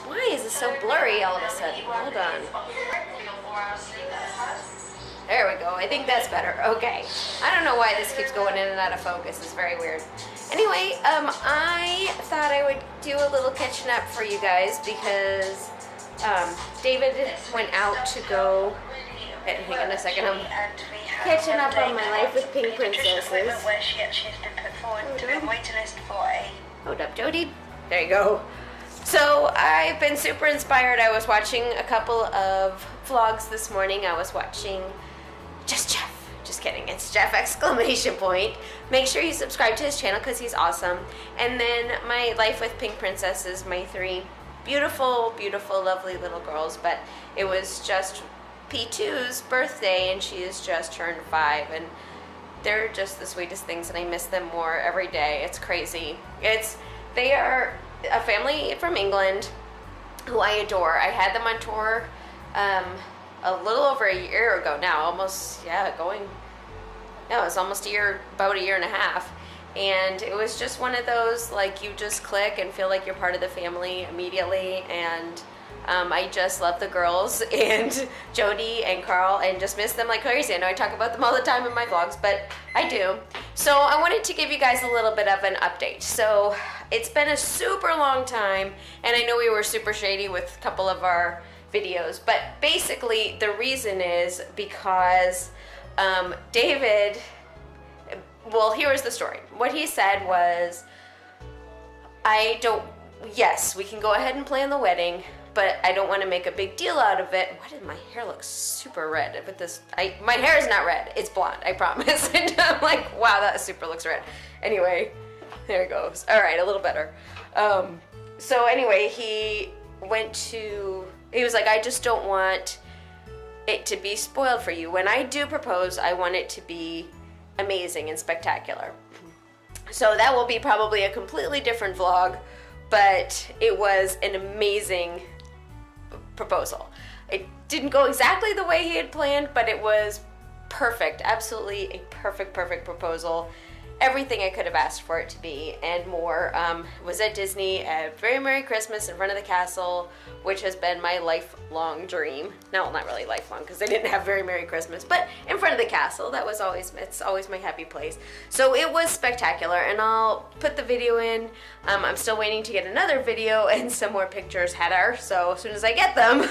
Why is it so blurry all of a sudden? Hold on. There we go. I think that's better. Okay. I don't know why this keeps going in and out of focus. It's very weird. Anyway, I thought I would do a little catching up for you guys because David went out to go. Hang on a second. I'm catching up on my Life with Pink Princesses. Where she actually has been put forward to be on waiting list for a... Hold up, Jody. There you go. So I've been super inspired. I was watching a couple of vlogs this morning. I was watching Just Jeff. Just kidding. It's Jeff exclamation point. Make sure you subscribe to his channel because he's awesome. And then my Life with Pink Princesses, my 3 beautiful, beautiful, lovely little girls. But it was just P2's birthday and she has just turned 5. And they're just the sweetest things and I miss them more every day. It's crazy. They are a family from England who I adore. I had them on tour a little over a year ago now, it's almost a year, about a year and a half. And it was just one of those, like, you just click and feel like you're part of the family immediately. And I just love the girls and Jody and Carl and just miss them like crazy. I know I talk about them all the time in my vlogs, but I do. So I wanted to give you guys a little bit of an update. So it's been a super long time, and I know we were super shady with a couple of our videos, but basically the reason is because David, well, here is the story. What he said was, yes, we can go ahead and plan the wedding, but I don't want to make a big deal out of it. Why did my hair look super red? But my hair is not red. It's blonde, I promise. And I'm like, wow, that super looks red. Anyway, there it goes. All right, a little better. So anyway, he was like, I just don't want it to be spoiled for you. When I do propose, I want it to be amazing and spectacular. So that will be probably a completely different vlog, but it was an amazing proposal. It didn't go exactly the way he had planned, but it was perfect. Absolutely a perfect proposal. Everything I could have asked for it to be and more. Was at Disney, a very Merry Christmas in front of the castle, which has been my lifelong dream. No, not really lifelong because I didn't have very Merry Christmas, but in front of the castle. It's always my happy place. So it was spectacular, and I'll put the video in. I'm still waiting to get another video and some more pictures header, so as soon as I get them,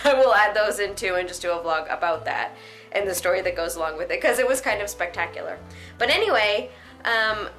I will add those in too and just do a vlog about that and the story that goes along with it, because it was kind of spectacular. But anyway,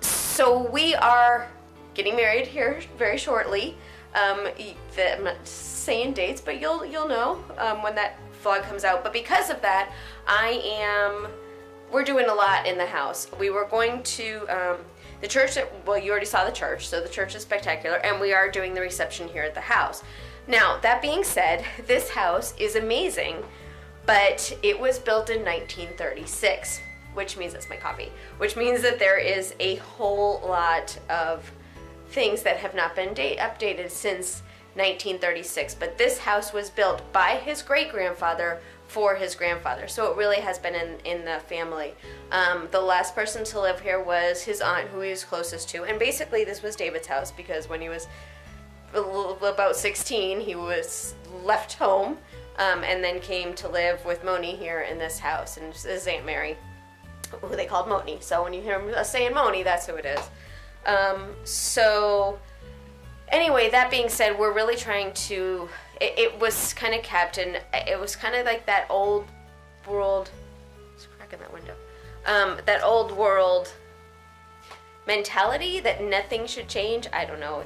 so we are getting married here very shortly. I'm not saying dates, but you'll know when that vlog comes out. But because of that, we're doing a lot in the house. We were going to the church, well, you already saw the church, so the church is spectacular, and we are doing the reception here at the house. Now, that being said, this house is amazing, but it was built in 1936, which means, that's my coffee, which means that there is a whole lot of things that have not been updated since 1936. But this house was built by his great-grandfather for his grandfather, so it really has been in the family. The last person to live here was his aunt, who he was closest to, and basically this was David's house because when he was about 16, he was left home. And then came to live with Moni here in this house, and this is Aunt Mary, who they called Moni. So when you hear us saying Moni, that's who it is. So anyway, that being said, we're really trying to, it was kind of kept, and it was kind of like that old world, there's a crack in that window, that old world mentality that nothing should change. I don't know,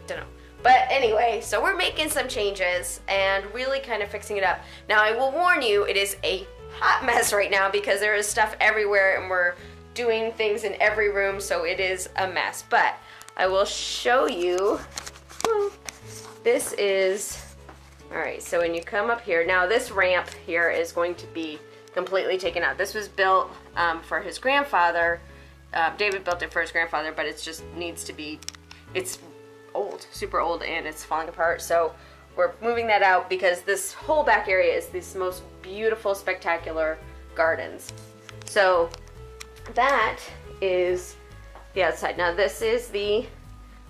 don't know. But anyway, so we're making some changes and really kind of fixing it up. Now, I will warn you, it is a hot mess right now because there is stuff everywhere and we're doing things in every room, so it is a mess. But I will show you. This is, all right, so when you come up here, now this ramp here is going to be completely taken out. This was built for his grandfather. David built it for his grandfather, but it just needs to be, it's old, super old, and it's falling apart. So we're moving that out because this whole back area is these most beautiful, spectacular gardens. So that is the outside. Now this is the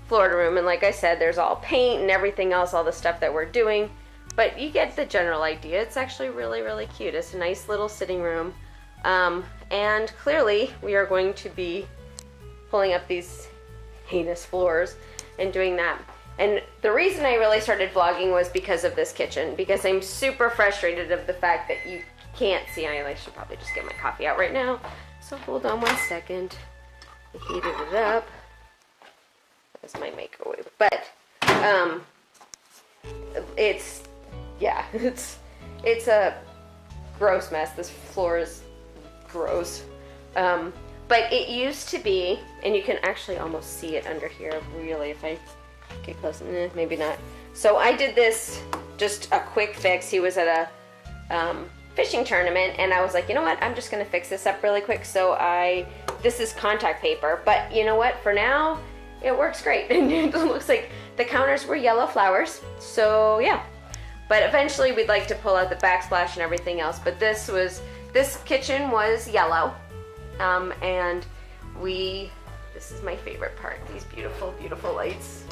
Florida room. And like I said, there's all paint and everything else, all the stuff that we're doing. But you get the general idea. It's actually really, really cute. It's a nice little sitting room. And clearly we are going to be pulling up these heinous floors and doing that. And the reason I really started vlogging was because of this kitchen, because I'm super frustrated of the fact that you can't see. I should probably just get my coffee out right now. So hold on 1 second. I heated it up. That's my microwave. But it's a gross mess. This floor is gross. But it used to be, and you can actually almost see it under here, really, if I get close. Maybe not. So I did this, just a quick fix. He was at a fishing tournament, and I was like, you know what? I'm just going to fix this up really quick. So this is contact paper, but you know what? For now, it works great. And it looks like the counters were yellow flowers. So yeah. But eventually we'd like to pull out the backsplash and everything else. But this kitchen was yellow. And this is my favorite part, these beautiful, beautiful lights.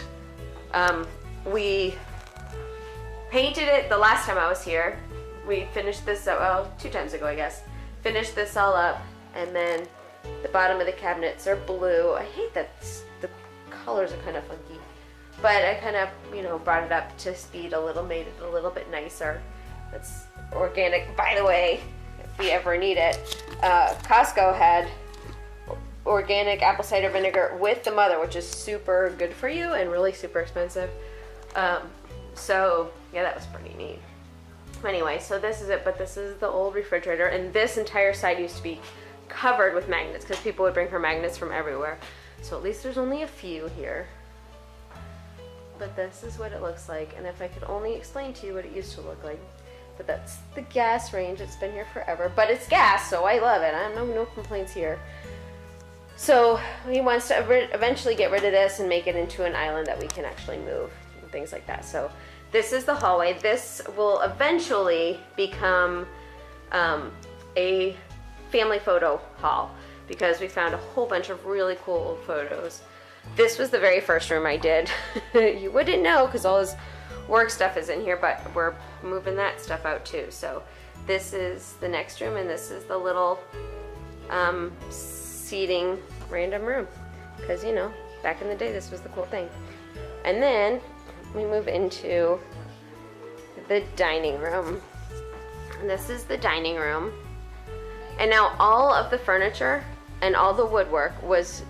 We painted it the last time I was here. We finished this, 2 times ago, I guess. Finished this all up, and then the bottom of the cabinets are blue. I hate that the colors are kind of funky, but I kind of, brought it up to speed a little, made it a little bit nicer. It's organic, by the way, if we ever need it. Costco had organic apple cider vinegar with the mother, which is super good for you and really super expensive. So yeah, that was pretty neat. Anyway, so this is it, but this is the old refrigerator, and this entire side used to be covered with magnets because people would bring her magnets from everywhere. So at least there's only a few here. But this is what it looks like, and if I could only explain to you what it used to look like. But that's the gas range. It's been here forever, but it's gas, so I love it. I have no complaints here. So he wants to eventually get rid of this and make it into an island that we can actually move and things like that. So this is the hallway. This will eventually become a family photo hall because we found a whole bunch of really cool old photos. This was the very first room I did. You wouldn't know because all his work stuff is in here, but we're moving that stuff out too. So this is the next room, and this is the little seating random room because back in the day this was the cool thing. And then we move into the dining room, and this is the dining room. And now all of the furniture and all the woodwork was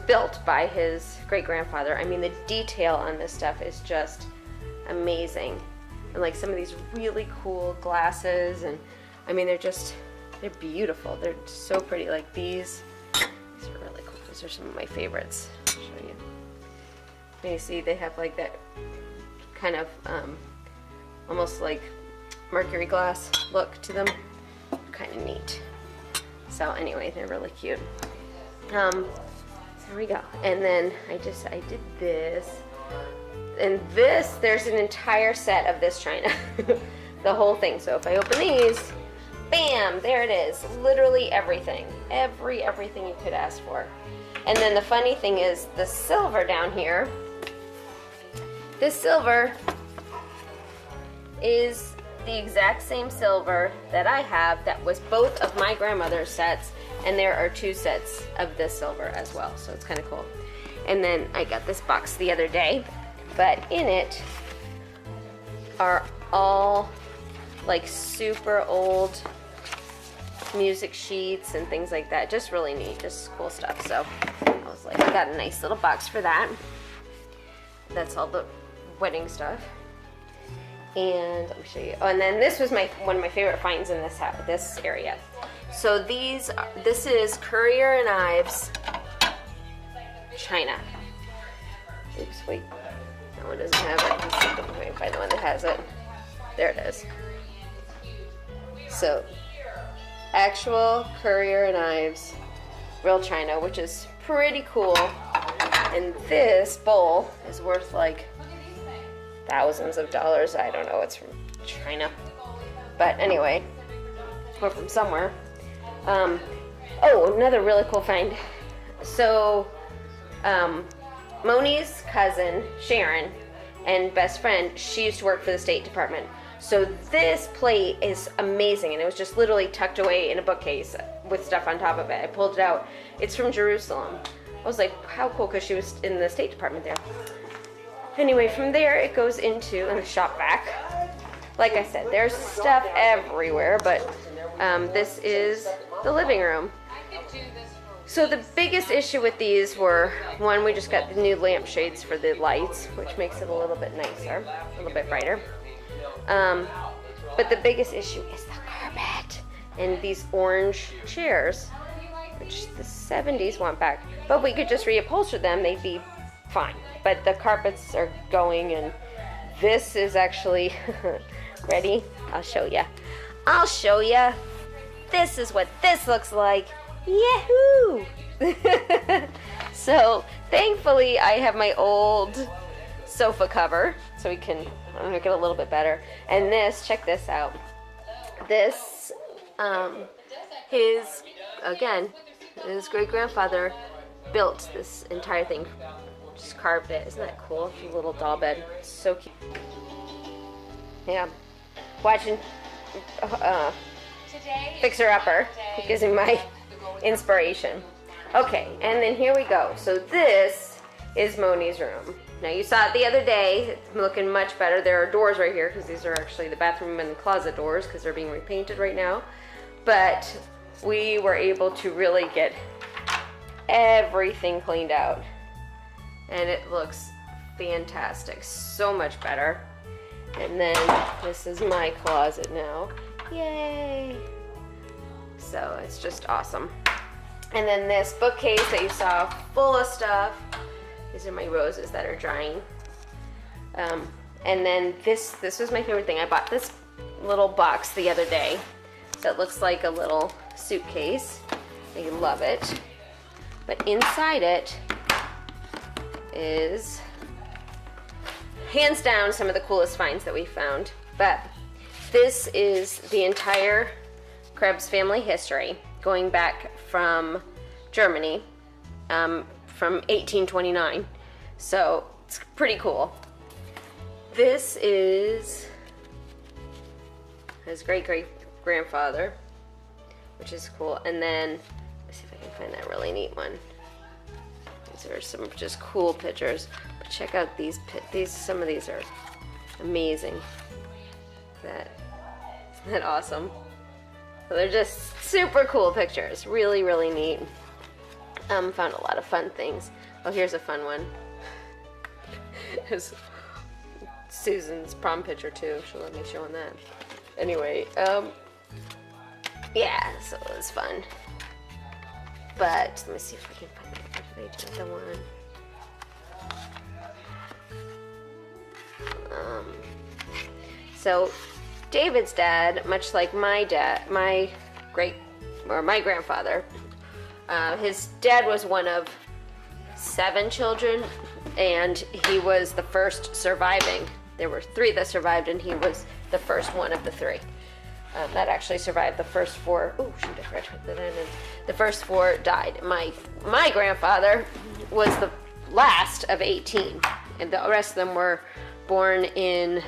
built by his great-grandfather. I mean, the detail on this stuff is just amazing. And like some of these really cool glasses, and I mean, they're beautiful. They're so pretty. Like these are really cool. These are some of my favorites. I'll show you. And you see they have like that kind of almost like mercury glass look to them. Kind of neat. So anyway, they're really cute. There we go. And then I did this. And there's an entire set of this china. The whole thing. So if I open these, bam, there it is. Literally everything. Everything you could ask for. And then the funny thing is the silver down here. This silver is the exact same silver that I have that was both of my grandmother's sets, and there are 2 sets of this silver as well, so it's kind of cool. And then I got this box the other day, but in it are all like super old music sheets and things like that. Just really neat, just cool stuff. So I was like, I got a nice little box for that. That's all the wedding stuff. And let me show you. Oh, and then this was one of my favorite finds in this area. So this is Currier and Ives china. Oops, wait. That one doesn't have it. Let me find the one that has it. There it is. So, actual Currier and Ives real china, which is pretty cool. And this bowl is worth like thousands of dollars. I don't know, it's from China. But anyway, or from somewhere. Oh, another really cool find. So, Moni's cousin, Sharon, and best friend, she used to work for the State Department. So this plate is amazing, and it was just literally tucked away in a bookcase with stuff on top of it. I pulled it out. It's from Jerusalem. I was like, how cool, because she was in the State Department there. Anyway, from there it goes into the shop vac. Like I said, there's stuff everywhere, but this is the living room. So the biggest issue with these were, one, we just got the new lampshades for the lights, which makes it a little bit nicer, a little bit brighter. But the biggest issue is the carpet and these orange chairs, which the 70s want back. But we could just reupholster them, they'd be fine. But the carpets are going, and this is actually, ready? I'll show ya. I'll show ya. This is what this looks like. Yahoo! So thankfully I have my old sofa cover, so we can make it a little bit better. And this, check this out. This, his great-grandfather built this entire thing. Just carved it. Isn't that cool? A little doll bed. So cute. Yeah. Watching Fixer Upper gives me my inspiration. Okay, and then here we go. So this is Moni's room. Now you saw it the other day. It's looking much better. There are doors right here because these are actually the bathroom and the closet doors because they're being repainted right now. But we were able to really get everything cleaned out. And it looks fantastic. So much better. And then this is my closet now. Yay! So it's just awesome. And then this bookcase that you saw, full of stuff. These are my roses that are drying. And then this was my favorite thing. I bought this little box the other day that looks like a little suitcase. I love it. But inside it is, hands down, some of the coolest finds that we found. But this is the entire Krebs family history, going back from Germany, from 1829. So it's pretty cool. This is his great-great-grandfather, which is cool. And then, let's see if I can find that really neat one. These are some just cool pictures. But check out these. Some of these are amazing. Isn't that awesome? So they're just super cool pictures. Really, really neat. Found a lot of fun things. Oh, here's a fun one. It's Susan's prom picture too. She'll let me show on that. Anyway, yeah, so it was fun. But let me see if I can find the one. So David's dad, much like my dad, my grandfather, his dad was one of 7 children, and he was the first surviving. There were 3 that survived, and he was the first one of the 3 that actually survived. The first 4, oh shoot, I forgot to put that in. The first 4 died. My grandfather was the last of 18, and the rest of them were born in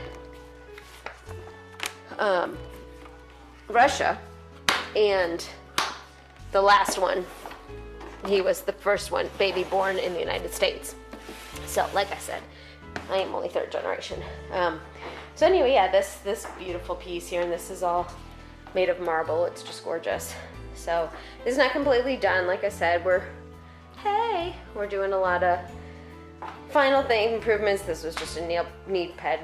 Russia, and the last one, he was the first one, baby born in the United States. So, like I said, I am only 3rd generation. So anyway, yeah, this beautiful piece here, and this is all made of marble. It's just gorgeous. So it's not completely done. Like I said, we're doing a lot of final thing improvements. This was just a knee pad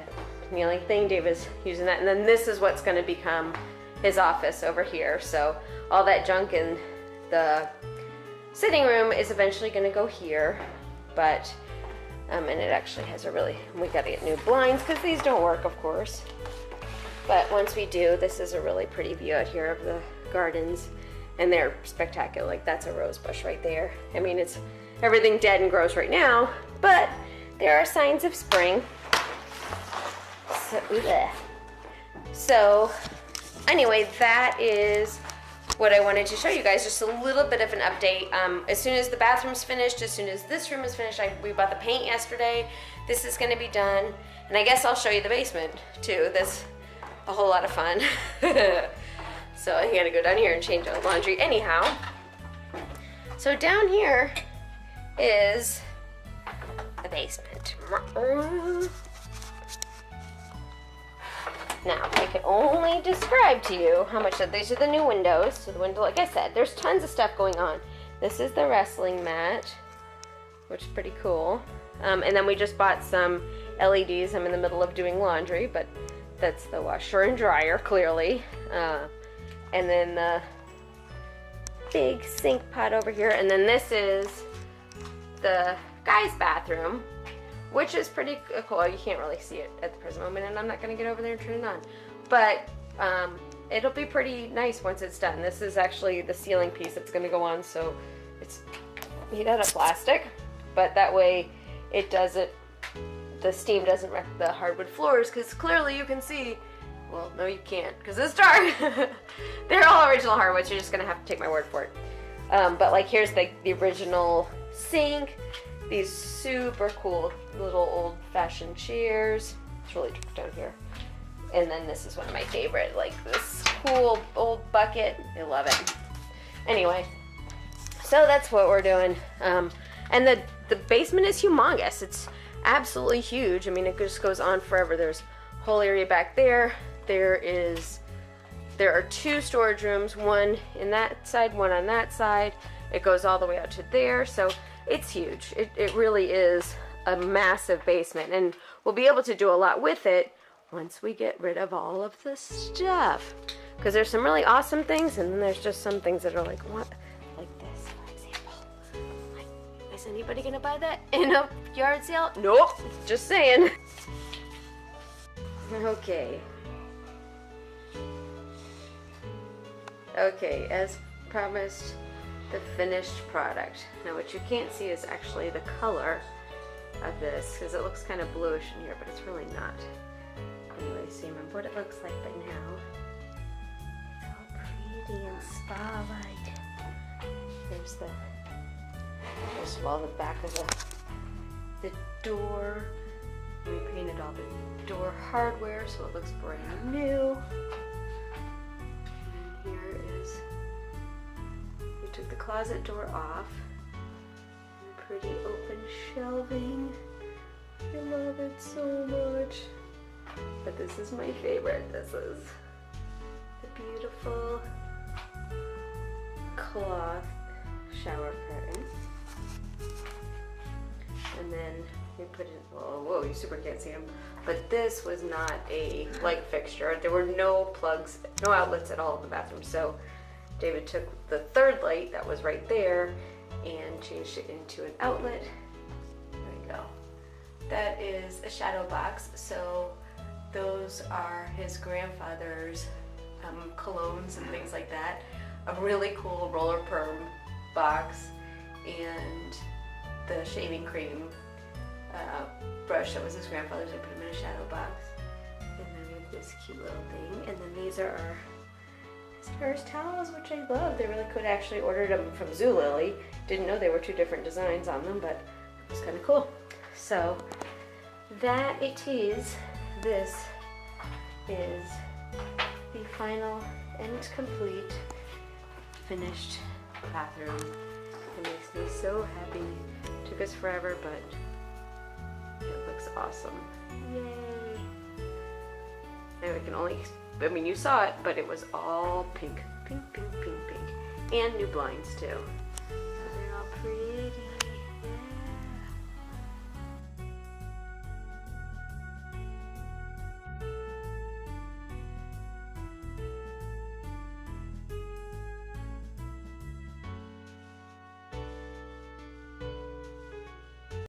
kneeling thing. Dave is using that, and then this is what's going to become his office over here. So all that junk in the sitting room is eventually going to go here, but and it actually has we got to get new blinds because these don't work, of course. But once we do, this is a really pretty view out here of the gardens, and they're spectacular. Like, that's a rose bush right there. I mean, it's everything dead and gross right now, but there are signs of spring. So anyway, that is what I wanted to show you guys, just a little bit of an update. As soon as the bathroom's finished, as soon as this room is finished, we bought the paint yesterday. This is gonna be done. And I guess I'll show you the basement too. That's a whole lot of fun. So I gotta go down here and change out laundry anyhow. So down here is the basement. Now, I can only describe to you how much these are the new windows. So the window, like I said, there's tons of stuff going on. This is the wrestling mat, which is pretty cool. And then we just bought some LEDs. I'm in the middle of doing laundry, but that's the washer and dryer, clearly. And then the big sink pot over here. And then this is the guy's bathroom, which is pretty cool. You can't really see it at the present moment, and I'm not gonna get over there and turn it on. But it'll be pretty nice once it's done. This is actually the ceiling piece that's gonna go on, so it's made out of plastic, but that way it doesn't, the steam doesn't wreck the hardwood floors, because clearly you can see, well, no you can't, because it's dark. They're all original hardwood, so you're just gonna have to take my word for it. But like here's the original sink. These super cool little old-fashioned chairs. It's really dark down here. And then this is one of my favorite, like this cool old bucket. I love it. Anyway, so that's what we're doing. And the basement is humongous. It's absolutely huge. I mean, it just goes on forever. There's a whole area back there. There are 2 storage rooms, one in that side, one on that side. It goes all the way out to there. So it's huge. It really is a massive basement, and we'll be able to do a lot with it once we get rid of all of the stuff. Because there's some really awesome things, and then there's just some things that are like, what? Like this, for example. Like, is anybody gonna buy that in a yard sale? Nope, just saying. Okay. Okay, as promised, the finished product. Now what you can't see is actually the color of this, because it looks kind of bluish in here, but it's really not. Anyway, so you remember what it looks like, but now it's all pretty and spa-like. There's first of all, the back of the door. We painted all the door hardware so it looks brand new. And here is, we took the closet door off. Pretty open shelving. I love it so much. But this is my favorite. This is the beautiful cloth shower curtain. And then we put in, oh, whoa, you super can't see them. But this was not a light fixture. There were no plugs, no outlets at all in the bathroom. So David took the third light that was right there and changed it into an outlet. There we go. That is a shadow box. So those are his grandfather's colognes and things like that. A really cool roller perm box, and the shaving cream brush that was his grandfather's. I put him in a shadow box. And then we have this cute little thing. And then these are our towels, which I love. They really could actually ordered them from Zulily. Didn't know they were 2 different designs on them, but it was kind of cool. So that it is. This is the final and complete finished bathroom. It makes me so happy. It took us forever, but it looks awesome. Yay! And we can only, I mean, you saw it, but it was all pink. Pink, pink, pink, pink. And new blinds too.